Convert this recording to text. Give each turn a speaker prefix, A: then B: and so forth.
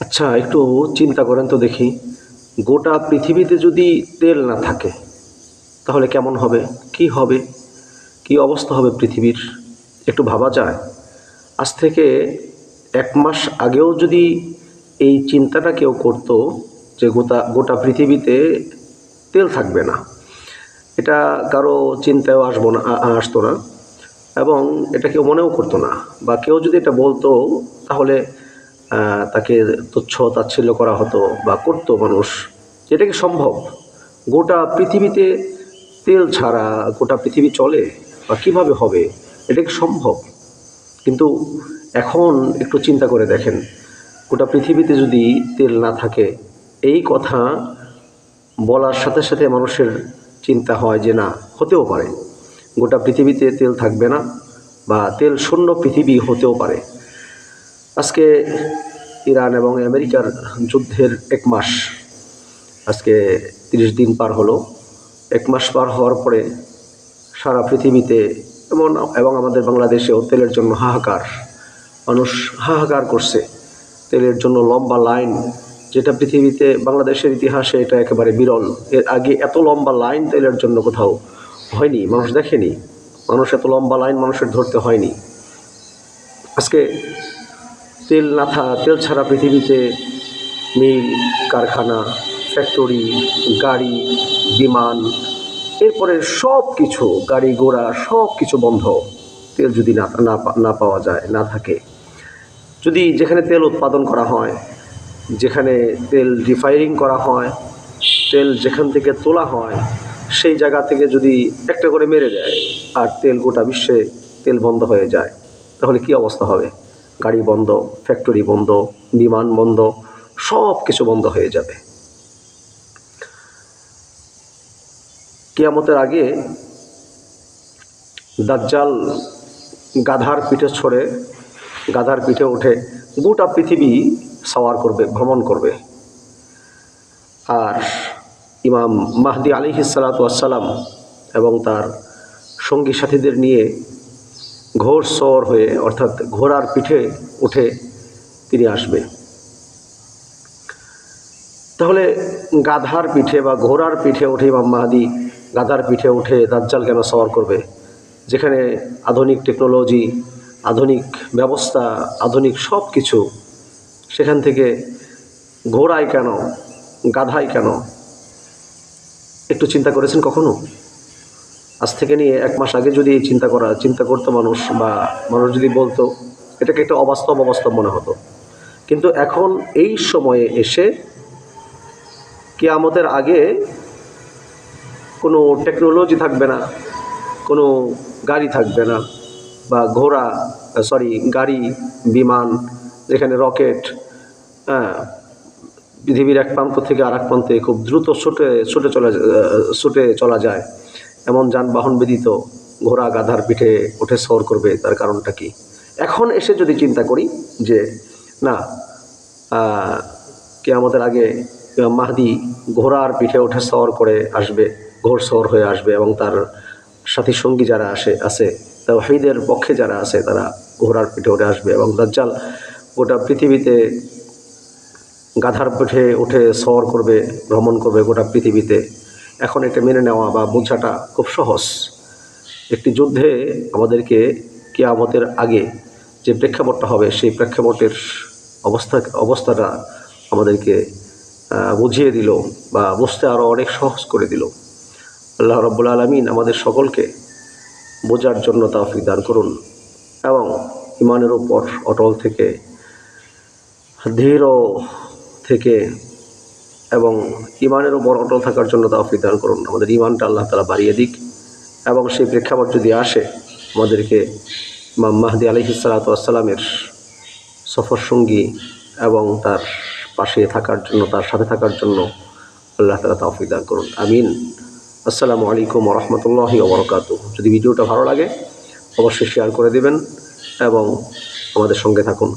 A: আচ্ছা, একটু চিন্তা করেন তো দেখি, গোটা পৃথিবীতে যদি তেল না থাকে তাহলে কেমন হবে? কি হবে? কি অবস্থা হবে পৃথিবীর? একটু ভাবা যায়? আজ থেকে ১ মাস আগেও যদি এই চিন্তাটা কেউ করত যে গোটা পৃথিবীতে তেল থাকবে না, এটা কারো চিন্তায়ও আসতো না, এবং এটা কেউ মনেও করতো না। বা কেউ যদি এটা বলতো তাহলে তাকে তুচ্ছ-তাচ্ছিল্য করা হতো বা করতো মানুষ। এটা কি সম্ভব? গোটা পৃথিবীতে তেল ছাড়া গোটা পৃথিবী চলে বা কীভাবে হবে? এটা কি সম্ভব? কিন্তু এখন একটু চিন্তা করে দেখেন, গোটা পৃথিবীতে যদি তেল না থাকে, এই কথা বলার সাথে সাথে মানুষের চিন্তা হয় যে না, হতেও পারে গোটা পৃথিবীতে তেল থাকবে না বা তেল শূন্য পৃথিবী হতেও পারে। আজকে ইরান এবং আমেরিকার যুদ্ধের ১ মাস, আজকে ৩০ দিন পার হলো। ১ মাস পার হওয়ার পরে সারা পৃথিবীতে এবং আমাদের বাংলাদেশেও তেলের জন্য হাহাকার। মানুষ হাহাকার করছে তেলের জন্য, লম্বা লাইন, যেটা পৃথিবীতে বাংলাদেশের ইতিহাসে এটা একেবারে বিরল। এর আগে এত লম্বা লাইন তেলের জন্য কোথাও হয়নি, মানুষ দেখেনি। এত লম্বা লাইন মানুষের ধরতে হয়নি। আজকে তেল ছাড়া পৃথিবীতে মিল, কারখানা, ফ্যাক্টরি, গাড়ি, বিমান, এরপরে সব কিছু, গাড়ি ঘোড়া সব কিছু বন্ধ। তেল যদি না পাওয়া যায়, না থাকে, যদি যেখানে তেল উৎপাদন করা হয়, যেখানে তেল রিফাইনিং করা হয়, তেল যেখান থেকে তোলা হয়, সেই জায়গা থেকে যদি একটা করে মেরে দেয় আর তেল গোটা বিশ্বে তেল বন্ধ হয়ে যায়, তাহলে কি অবস্থা হবে? গাড়ি বন্ধ, ফ্যাক্টরি বন্ধ, বিমান বন্ধ, সব কিছু বন্ধ হয়ে যাবে। কিয়ামতের আগে দাজ্জাল গাধার পিঠে উঠে গোটা পৃথিবী সওয়ার করবে, ভ্রমণ করবে। আর ইমাম মাহদি আলাইহিস সালাতু ওয়াস সালাম এবং তার সঙ্গী সাথীদের নিয়ে ঘোড়সওয়ার হয়ে, অর্থাৎ ঘোড়ার পিঠে উঠে তিনি আসবে। তাহলে গাধার পিঠে বা ঘোড়ার পিঠে উঠে ইমাম মাহদি গাধার পিঠে উঠে দাজ্জাল কেন সওয়ার করবে? যেখানে আধুনিক টেকনোলজি, আধুনিক ব্যবস্থা, আধুনিক সব কিছু, সেখান থেকে ঘোড়ায় কেন, গাধায় কেন? একটু চিন্তা করেছেন কখনো? আজ থেকে নিয়ে ১ মাস আগে যদি এই চিন্তা করতো মানুষ, বা মানুষ যদি বলতো, এটাকে একটা অবাস্তব মনে হতো। কিন্তু এখন এই সময়ে এসে কিয়ামতের আগে কোনো টেকনোলজি থাকবে না, কোনো গাড়ি থাকবে না, বা গাড়ি, বিমান, যেখানে রকেট, পৃথিবীর এক প্রান্ত থেকে আরেক প্রান্তে খুব দ্রুত ছুটে চলা যায়, এমন যানবাহন ব্যতীত ঘোড়া গাধার পিঠে উঠে সওর করবে। তার কারণটা কি? এখন এসে যদি চিন্তা করি যে না, কিয়ামতের আগে ইমাম মাহদি ঘোড়ার পিঠে উঠে সওর করে আসবে, ঘোড়সওয়ার হয়ে আসবে, এবং তার সাথী সঙ্গী যারা আছে, তাওহীদের পক্ষে যারা আছে, তারা ঘোড়ার পিঠে উঠে আসবে, এবং দাজ্জাল গোটা পৃথিবীতে গাধার পিঠে উঠে সওর করবে, ভ্রমণ করবে গোটা পৃথিবীতে। এখন এটা মেনে নেওয়া বা বোঝাটা খুব সহজ। একটি যুদ্ধে আমাদেরকে কিয়ামতের আগে যে প্রেক্ষাপটটা হবে, সেই প্রেক্ষাপটের অবস্থাটা আমাদেরকে বুঝিয়ে দিল, বা বুঝতে আরও অনেক সহজ করে দিল। আল্লাহ রাব্বুল আলামিন আমাদের সকলকে বোঝার জন্য তৌফিক দান করুন, এবং ঈমানের উপর অটল থেকে, দৃঢ় থেকে, এবং ঈমানের উপর অটল থাকার জন্য তৌফিক দান করুন। আমাদের ঈমানটা আল্লাহ তাআলা বাড়িয়ে দিক, এবং সেই প্রেক্ষাপট যদি আসে, আমাদেরকে ইমাম মাহদি আলাইহিস সালাতু ওয়াস সালামের সফর সঙ্গী এবং তার পাশে থাকার জন্য, তার সাথে থাকার জন্য আল্লাহ তাআলা তৌফিক দান করুন। আমিন। আসসালামু আলাইকুম ওয়া রাহমাতুল্লাহি ওয়া বারাকাতুহু। যদি ভিডিওটা ভালো লাগে অবশ্যই শেয়ার করে দিবেন এবং আমাদের সঙ্গে থাকুন।